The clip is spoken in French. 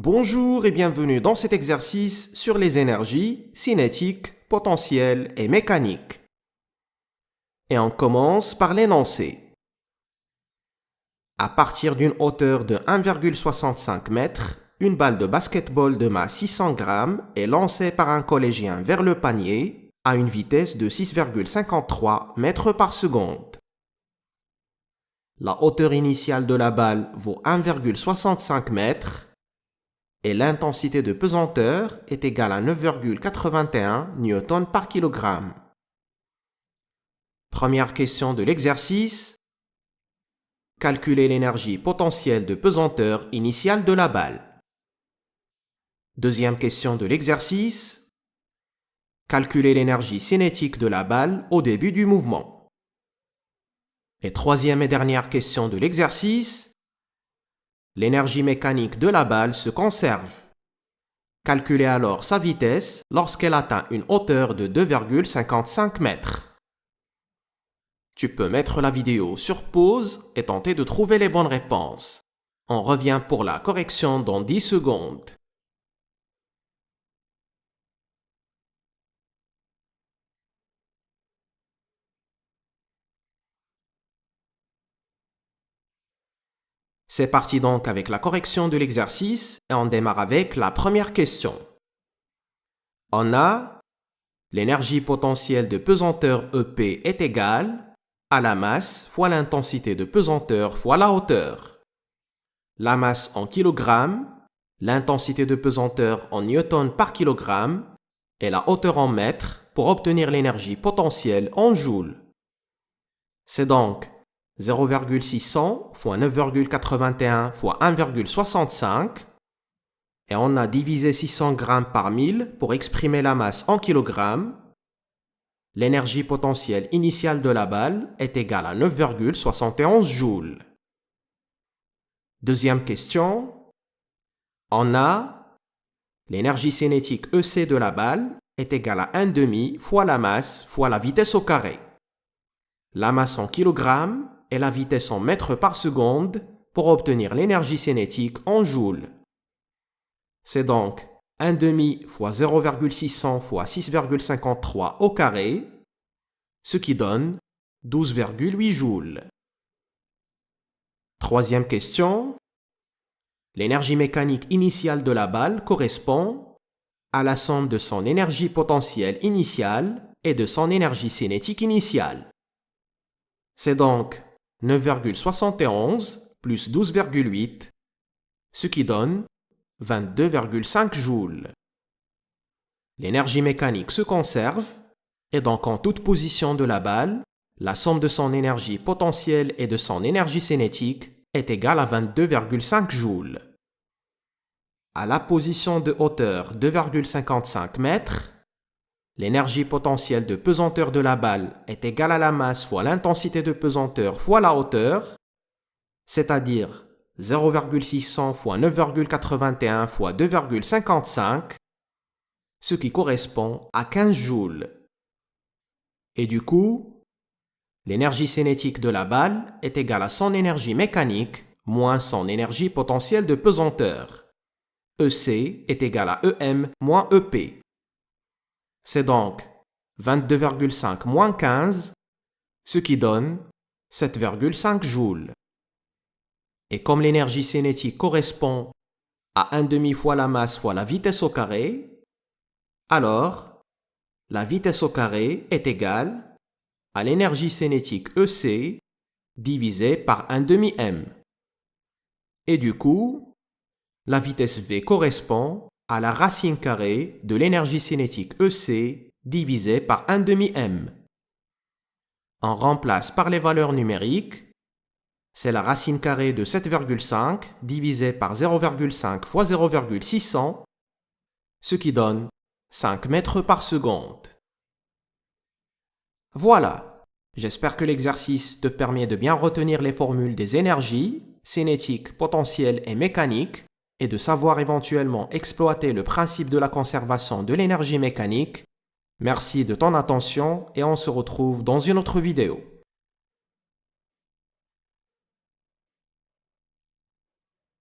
Bonjour et bienvenue dans cet exercice sur les énergies cinétiques, potentielles et mécaniques. Et on commence par l'énoncé. À partir d'une hauteur de 1,65 m, une balle de basketball de masse 600 g est lancée par un collégien vers le panier à une vitesse de 6,53 mètres par seconde. La hauteur initiale de la balle vaut 1,65 m et l'intensité de pesanteur est égale à 9,81 newtons par kilogramme. Première question de l'exercice. Calculer l'énergie potentielle de pesanteur initiale de la balle. Deuxième question de l'exercice. Calculer l'énergie cinétique de la balle au début du mouvement. Et troisième et dernière question de l'exercice. L'énergie mécanique de la balle se conserve. Calculez alors sa vitesse lorsqu'elle atteint une hauteur de 2,55 mètres. Tu peux mettre la vidéo sur pause et tenter de trouver les bonnes réponses. On revient pour la correction dans 10 secondes. C'est parti donc avec la correction de l'exercice et on démarre avec la première question. On a l'énergie potentielle de pesanteur EP est égale à la masse fois l'intensité de pesanteur fois la hauteur. La masse en kilogrammes, l'intensité de pesanteur en newtons par kilogramme et la hauteur en mètres pour obtenir l'énergie potentielle en joules. C'est donc 0,600 fois 9,81 fois 1,65 et on a divisé 600 grammes par 1000 pour exprimer la masse en kilogrammes. L'énergie potentielle initiale de la balle est égale à 9,71 joules. Deuxième question. On a l'énergie cinétique EC de la balle est égale à 1/2 fois la masse fois la vitesse au carré. La masse en kilogrammes et la vitesse en mètres par seconde pour obtenir l'énergie cinétique en joules. C'est donc 1/2 fois 0,600 fois 6,53 au carré, ce qui donne 12,8 joules. Troisième question. L'énergie mécanique initiale de la balle correspond à la somme de son énergie potentielle initiale et de son énergie cinétique initiale. C'est donc 9,71 plus 12,8, ce qui donne 22,5 joules. L'énergie mécanique se conserve et donc en toute position de la balle, la somme de son énergie potentielle et de son énergie cinétique est égale à 22,5 joules. À la position de hauteur 2,55 mètres, l'énergie potentielle de pesanteur de la balle est égale à la masse fois l'intensité de pesanteur fois la hauteur, c'est-à-dire 0,600 fois 9,81 fois 2,55, ce qui correspond à 15 joules. Et du coup, l'énergie cinétique de la balle est égale à son énergie mécanique moins son énergie potentielle de pesanteur. EC est égal à EM moins EP. C'est donc 22,5 moins 15, ce qui donne 7,5 joules. Et comme l'énergie cinétique correspond à 1/2 fois la masse fois la vitesse au carré, alors la vitesse au carré est égale à l'énergie cinétique EC divisé par 1/2 m. Et du coup, la vitesse V correspond à la racine carrée de l'énergie cinétique EC divisé par 1/2 m. On remplace par les valeurs numériques. C'est la racine carrée de 7,5 divisé par 0,5 fois 0,600, ce qui donne 5 mètres par seconde. Voilà, j'espère que l'exercice te permet de bien retenir les formules des énergies, cinétiques, potentielles et mécaniques, et de savoir éventuellement exploiter le principe de la conservation de l'énergie mécanique. Merci de ton attention et on se retrouve dans une autre vidéo.